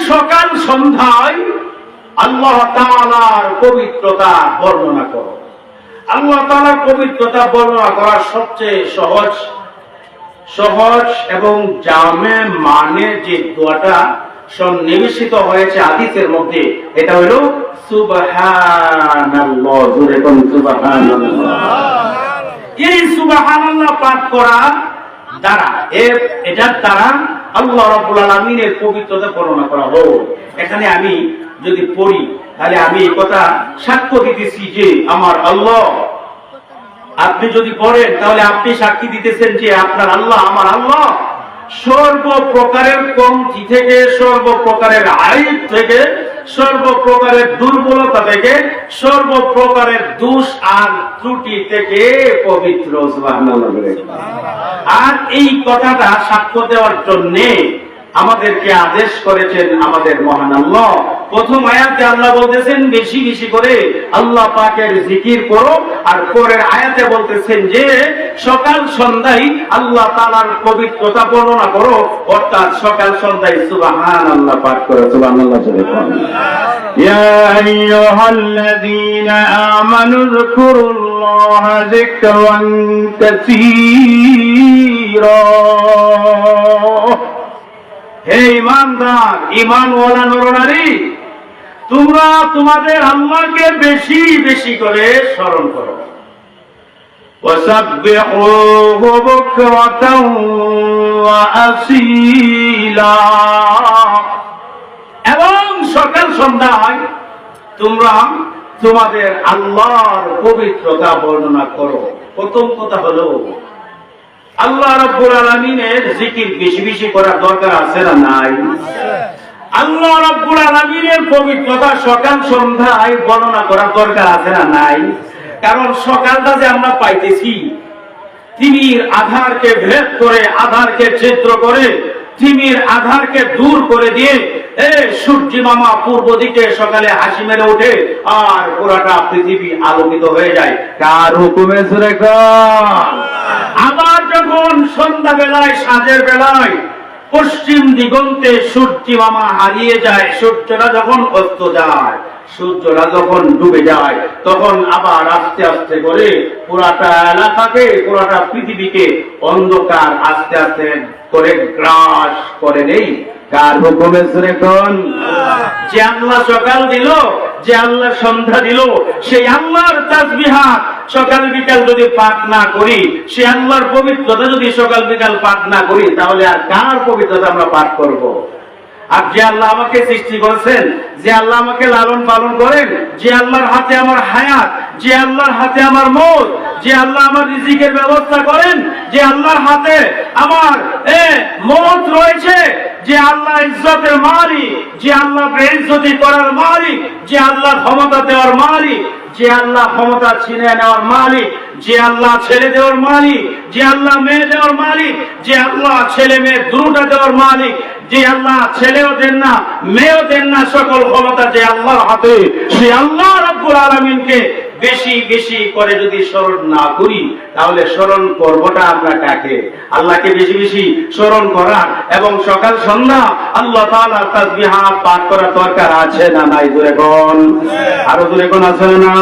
সকাল সন্ধ্যায় আল্লাহ তাআলার পবিত্রতা বর্ণনা করো। আল্লাহ তাআলার পবিত্রতা বর্ণনা করা সবচেয়ে সহজ এবং জামে মানে যে দোয়াটা সন্নিবেশিত হয়েছে হাদিসের মধ্যে, এটা হলো সুবহানাল্লাহ। জোরে বলুন সুবহানাল্লাহ। এই সুবহানাল্লাহ পাঠ করা দ্বারা এটার দ্বারা আল্লাহ রাব্বুল আলামিনের পবিত্রতা বর্ণনা করা হয়। এখানে আমি যদি পড়ি তাহলে আমি এই কথা সাক্ষ্য দিতেছি যে আমার আল্লাহ, আপনি যদি পড়েন তাহলে আপনি সাক্ষী দিতেছেন যে আপনার আল্লাহ আমার আল্লাহ সর্বপ্রকারের কমতি থেকে, সর্বপ্রকারের আইব থেকে, সর্বপ্রকারের দুর্বলতা থেকে, সর্বপ্রকারের দোষ আর ত্রুটি থেকে পবিত্র। সুবহানাল্লাহ। আর এই কথাটা সাক্ষ্য দেওয়ার জন্য আমাদেরকে আদেশ করেছেন আমাদের মহান আল্লাহ। প্রথম আয়াতে আল্লাহ বলতেছেন বেশি বেশি করে আল্লাহ পাকের জিকির করো, আর পরের আয়াতে বলতেছেন যে সকাল সন্ধ্যায় আল্লাহ তাআলার পবিত্রতা বর্ণনা করো, অর্থাৎ সকাল সন্ধ্যায় সুবহানাল্লাহ পাঠ করো। সুবহানাল্লাহ। ইয়া আইয়ুহাল্লাযীনা আমানু যকুরুল্লাহা যিকরান কাসীরা। হে ঈমানদার, ঈমানওয়ালা নরনারী, তোমরা তোমাদের আল্লাহকে বেশি বেশি করে স্মরণ করো। ওয়াসাব্বিহুহু বুকরাতাও ওয়া আসীলা। এবং সকাল সন্ধ্যায় তোমরা তোমাদের আল্লাহর পবিত্রতা বর্ণনা করো। প্রথম কথা হলো আল্লাহ রাব্বুল আলামিনের জিকির বেশি বেশি করার দরকার আছে না নাই? আল্লাহ রাব্বুল আলামিনের পবিত্রতা সকাল সন্ধ্যায় বর্ণনা করার দরকার আছে না নাই? কারণ সকালটা যে আমরা পাইতেছি, তিমির আধারকে ভেদ করে, আধারকে ছিদ্র করে, তিমির আধারকে দূর করে দিয়ে সূর্য মামা পূর্ব দিকে সকালে হাসি মেরে ওঠে আর পুরাটা পৃথিবী আলোকিত হয়ে যায়। কার হুকুমে সুরে কোন? আবার যখন সন্ধ্যা বেলায়, সাঁঝের বেলায় পশ্চিম দিগন্তে সূর্য মামা হারিয়ে যায়, সূর্যটা যখন অস্ত যায়, সূর্যটা যখন ডুবে যায়, তখন আবার আস্তে আস্তে করে পুরাটা এলাকাকে, পুরাটা পৃথিবীকে অন্ধকার আস্তে আস্তে করে গ্রাস করে নেই। কার হুকুমে সুরে কোন? যে আল্লাহ সকাল দিল, যে আল্লাহ সন্ধ্যা দিল, সেই আল্লাহর তাসবিহাত সকাল বিকাল যদি পাঠ না করি, সে আল্লাহর পবিত্রতা যদি সকাল বিকাল পাঠ না করি, তাহলে আর কার পবিত্রতা আমরা পাঠ করব? আর যে আল্লাহ আমাকে সৃষ্টি করেছেন, যে আল্লাহ আমাকে লালন পালন করেন, যে আল্লাহর হাতে আমার হায়াত, যে আল্লাহর হাতে আমার মওত, যে আল্লাহ আমার রিজিকের ব্যবস্থা করেন, যে আল্লাহর হাতে আমার মওত রয়েছে, যে আল্লাহ ইজ্জতের মালিক, যে আল্লাহ বেইজ্জতি করার মালিক, যে আল্লাহ ক্ষমতা দেওয়ার মালিক, যে আল্লাহ ক্ষমতা ছিনিয়ে নেওয়ার মালিক, যে আল্লাহ ছেলে দেওয়ার মালিক, যে আল্লাহ মেয়ে দেওয়ার মালিক, যে আল্লাহ ছেলে মেয়ে দুটা দেওয়ার মালিক, যে আল্লাহ ছেলেও দেন না মেয়েও দেন না, সকল ক্ষমতা যে আল্লাহর হাতে, সে আল্লাহ রাব্বুল আলামিনকে বেশি বেশি করে যদি স্মরণ না করি, তাহলে স্মরণ করবোটা আমরা কাকে? আল্লাহকে বেশি বেশি স্মরণ করা এবং সকাল সন্ধ্যা আল্লাহ তাআলার তাসবিহাত পাঠ করার দরকার আছে না নাই? জোরে কোন? আরো জোরে কোন? আছে না?